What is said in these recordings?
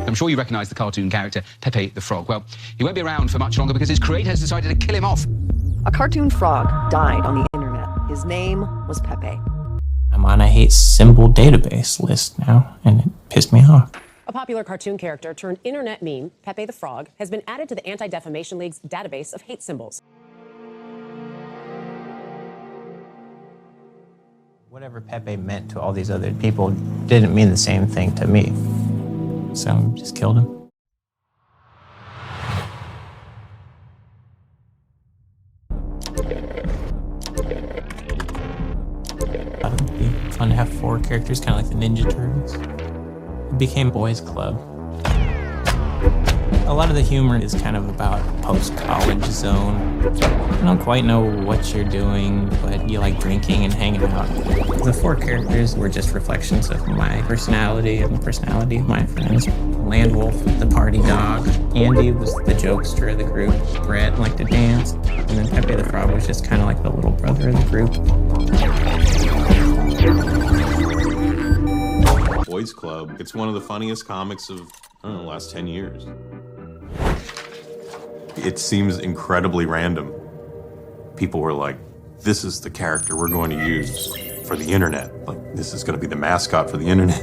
I'm sure you recognise the cartoon character Pepe the Frog. Well, he won't be around for much longer because his creator has decided to kill him off. A cartoon frog died on the internet. His name was Pepe. I'm on a hate symbol database list now, and it pissed me off. A popular cartoon character turned internet meme, Pepe the Frog, has been added to the Anti-Defamation League's database of hate symbols. Whatever Pepe meant to all these other people didn't mean the same thing to me. So I just killed him. It'd be fun to have 4 characters, kind of like the Ninja Turtles. It became Boys Club. A lot of the humor is kind of about post-college zone. You don't quite know what you're doing, but you like drinking and hanging out. The 4 characters were just reflections of my personality and the personality of my friends. Landwolf, the party dog. Andy was the jokester of the group. Brett liked to dance. And then Pepe the Frog was just kind of like the little brother of the group. Boys Club, it's one of the funniest comics of, I don't know, the last 10 years. It seems incredibly random. People were like, this is the character we're going to use for the internet. Like, this is going to be the mascot for the internet.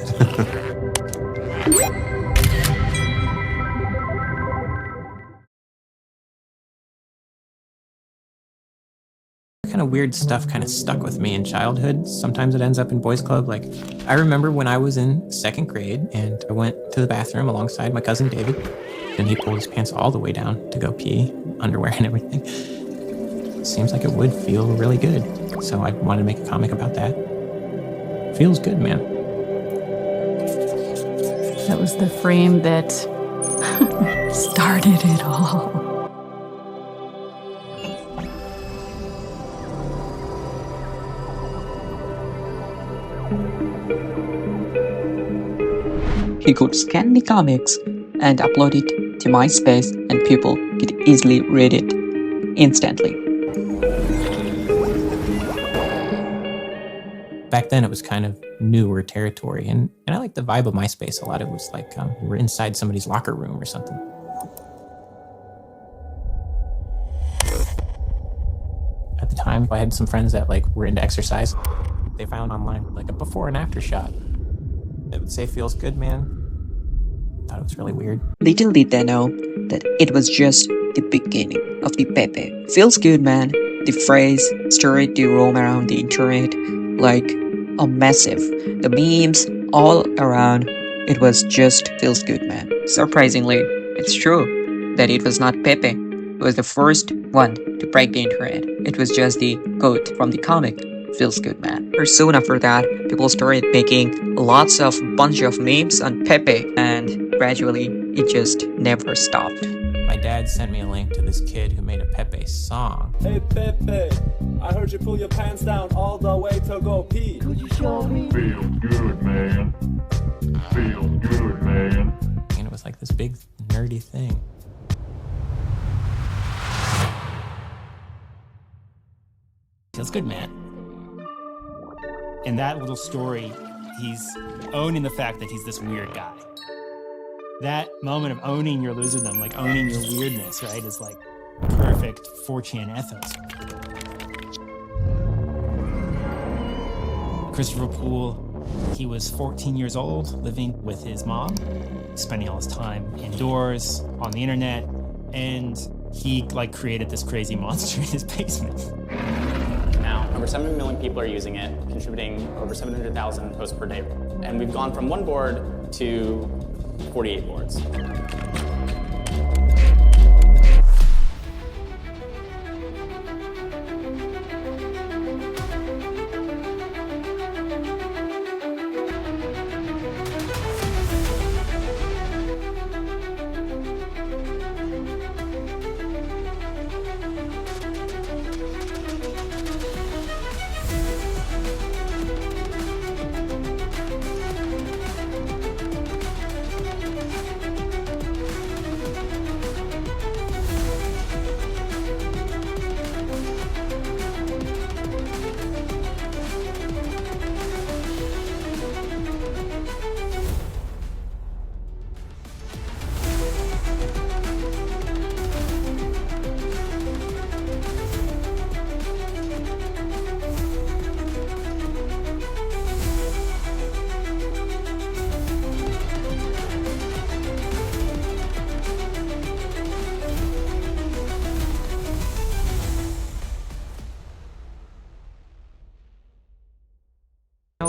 Kind of weird stuff kind of stuck with me in childhood. Sometimes it ends up in Boys Club. Like, I remember when I was in 2nd grade and I went to the bathroom alongside my cousin David, and he pulled his pants all the way down to go pee, underwear and everything. It seems like it would feel really good. So I wanted to make a comic about that. Feels good, man. That was the frame that started it all. He could scan the comics and upload it to MySpace, and people could easily read it instantly. Back then, it was kind of newer territory, and I liked the vibe of MySpace a lot. It was like we were inside somebody's locker room or something. At the time, I had some friends that were into exercise. They found online like a before and after shot. It would say "feels good, man." Thought it was really weird. Little did they know that it was just the beginning of the Pepe. Feels good, man. The phrase started to roam around the internet like a massive. The memes all around. It was just feels good, man. Surprisingly, it's true that it was not Pepe who was the first one to break the internet. It was just the quote from the comic. Feels good, man. Or soon after that, people started making lots of bunch of memes on Pepe, and gradually it just never stopped. My dad sent me a link to this kid who made a Pepe song. Hey Pepe, I heard you pull your pants down all the way to go pee. Could you show me? Feels good, man. Feels good, man. And it was like this big nerdy thing. Feels good, man. In that little story, he's owning the fact that he's this weird guy. That moment of owning your loserdom, like owning your weirdness, right, is like perfect 4chan ethos. Christopher Poole, he was 14 years old, living with his mom, spending all his time indoors, on the internet, and he created this crazy monster in his basement. Now, over 7 million people are using it, contributing over 700,000 posts per day. And we've gone from 1 board to 48 boards.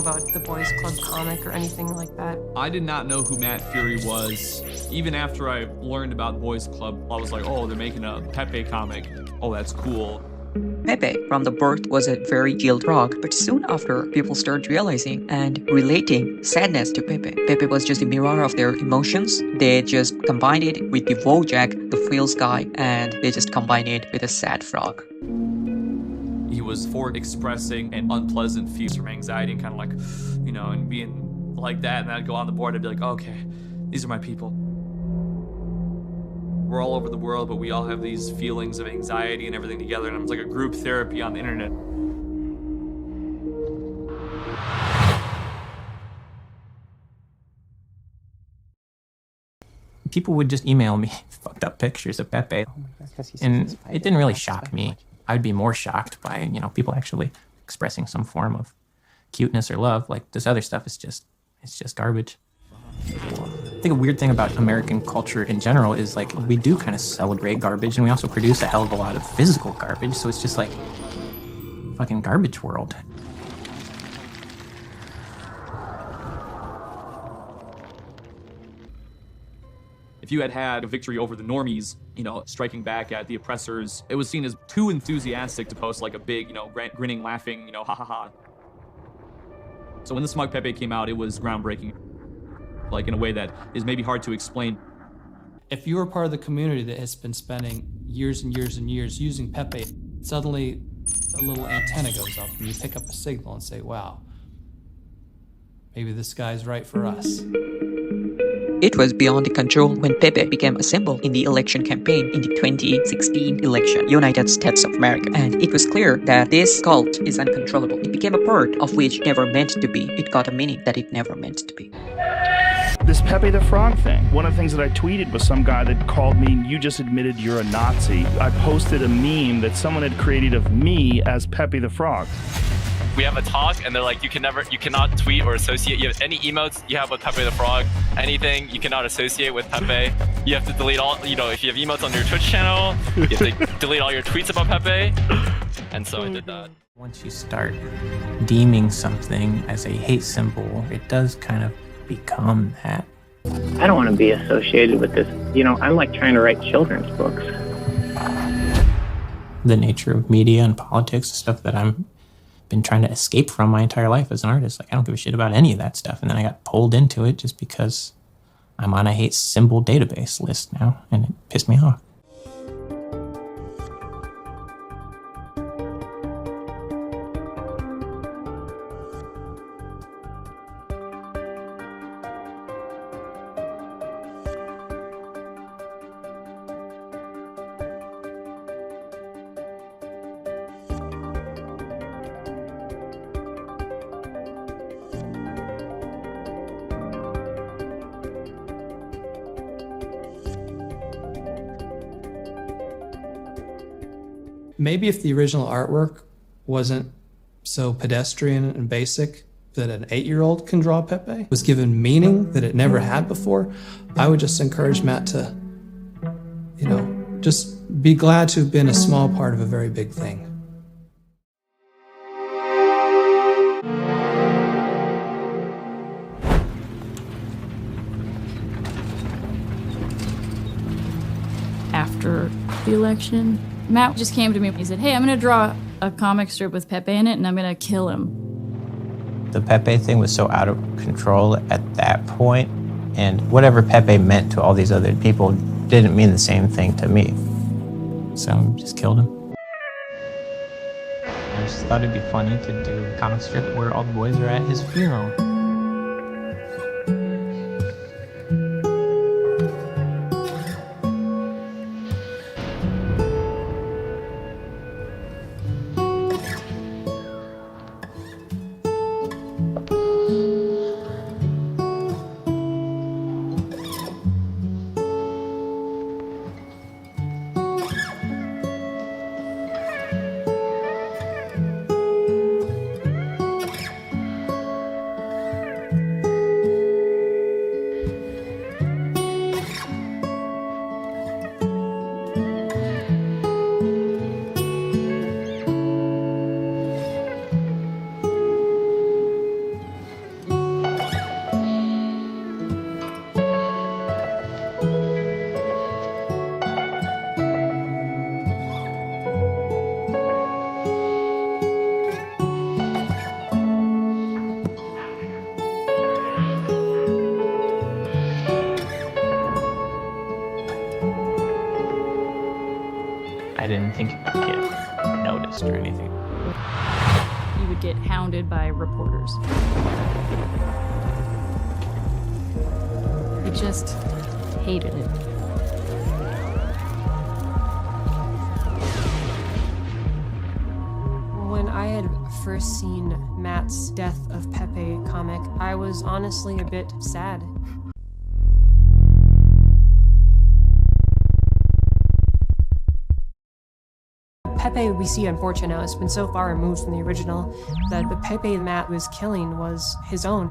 about the Boys Club comic or anything like that. I did not know who Matt Furie was. Even after I learned about Boys Club, I was like, oh, they're making a Pepe comic. Oh, that's cool. Pepe from the birth was a very chilled frog, but soon after, people started realizing and relating sadness to Pepe. Pepe was just a mirror of their emotions. They just combined it with the Wojak, the feels guy, and they just combined it with a sad frog. He was for expressing an unpleasant feelings from anxiety and kind of like, you know, and being like that. And then I'd go on the board and I'd be like, oh, okay, these are my people. We're all over the world, but we all have these feelings of anxiety and everything together. And it was like a group therapy on the internet. People would just email me fucked up pictures of Pepe. And it didn't really shock me. I'd be more shocked by, you know, people actually expressing some form of cuteness or love. Like this other stuff is just garbage. I think a weird thing about American culture in general is like we do kind of celebrate garbage and we also produce a hell of a lot of physical garbage. So it's just like fucking garbage world. If you had a victory over the normies, you know, striking back at the oppressors, it was seen as too enthusiastic to post like a big, you know, grinning, laughing, you know, ha ha ha. So when the Smug Pepe came out, it was groundbreaking, like in a way that is maybe hard to explain. If you are part of the community that has been spending years and years and years using Pepe, suddenly a little antenna goes up and you pick up a signal and say, wow, maybe this guy's right for us. It was beyond control when Pepe became a symbol in the election campaign in the 2016 election, United States of America. And it was clear that this cult is uncontrollable. It became a part of which never meant to be. It got a meaning that it never meant to be. This Pepe the Frog thing. One of the things that I tweeted was some guy that called me, you just admitted you're a Nazi. I posted a meme that someone had created of me as Pepe the Frog. We have a talk and they're like, you cannot tweet or associate. You have any emotes you have with Pepe the Frog, anything you cannot associate with Pepe. You have to delete all, you know, if you have emotes on your Twitch channel, you have to delete all your tweets about Pepe. And so I did that. Once you start deeming something as a hate symbol, it does kind of become that. I don't want to be associated with this. You know, I'm like trying to write children's books. The nature of media and politics, stuff that I'm been trying to escape from my entire life as an artist. Like, I don't give a shit about any of that stuff. And then I got pulled into it just because I'm on a hate symbol database list now, and it pissed me off. Maybe if the original artwork wasn't so pedestrian and basic that an 8-year-old can draw Pepe, was given meaning that it never had before, I would just encourage Matt to, you know, just be glad to have been a small part of a very big thing. After the election, Matt just came to me. He said, hey, I'm going to draw a comic strip with Pepe in it, and I'm going to kill him. The Pepe thing was so out of control at that point, and whatever Pepe meant to all these other people didn't mean the same thing to me. So I just killed him. I just thought it'd be funny to do a comic strip where all the boys are at his funeral. I didn't think it would get noticed or anything. He would get hounded by reporters. He just hated it. When I had first seen Matt's Death of Pepe comic, I was honestly a bit sad. Pepe we see on 4chan now has been so far removed from the original that the Pepe Matt was killing was his own.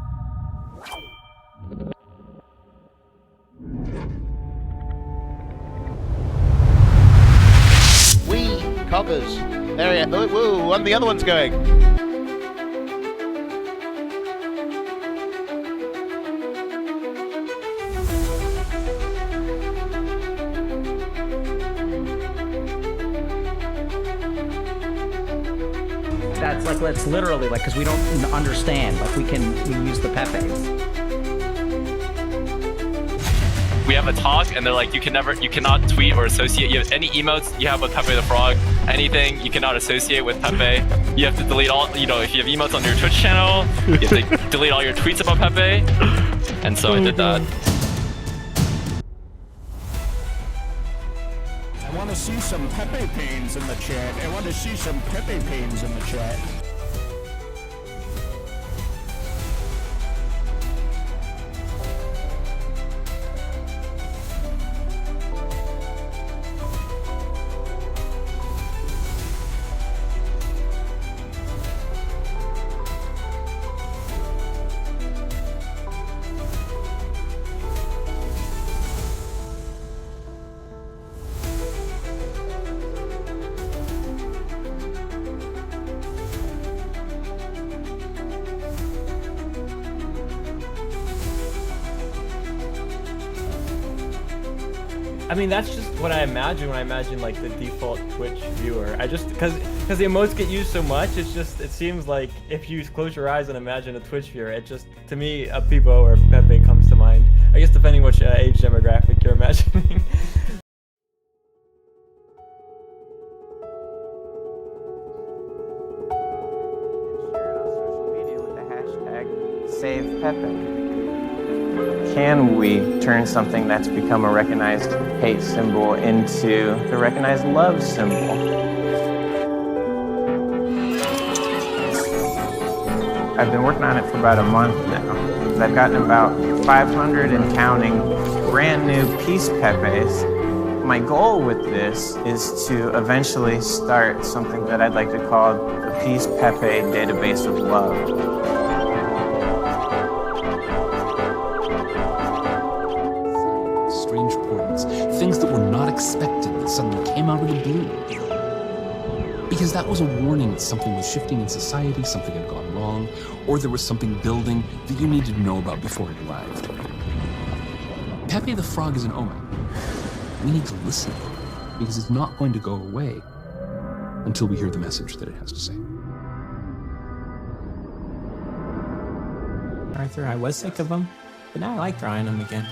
We covers. There he is. Woo, and the other one's going. That's literally like, because we don't understand, like we use the Pepe. We have a talk, and they're like, you cannot tweet or associate. You have any emotes you have with Pepe the Frog, anything you cannot associate with Pepe. You have to delete all, if you have emotes on your Twitch channel, you have to delete all your tweets about Pepe. And so I did that. I want to see some Pepe pains in the chat. I want to see some Pepe pains in the chat. I mean, that's just what I imagine when I imagine like the default Twitch viewer. I just, because the emotes get used so much, it seems like if you close your eyes and imagine a Twitch viewer, it just, to me, a Peepo or Pepe comes to mind. I guess depending which age demographic you're imagining. Save Pepe. Can we turn something that's become a recognized hate symbol into the recognized love symbol? I've been working on it for about a month now. I've gotten about 500 and counting brand new Peace Pepes. My goal with this is to eventually start something that I'd like to call the Peace Pepe Database of Love. Strange portents, things that were not expected that suddenly came out of the blue. Because that was a warning that something was shifting in society, something had gone wrong, or there was something building that you needed to know about before it arrived. Pepe the Frog is an omen. We need to listen, because it's not going to go away until we hear the message that it has to say. Arthur, I was sick of them, but now I like drawing them again.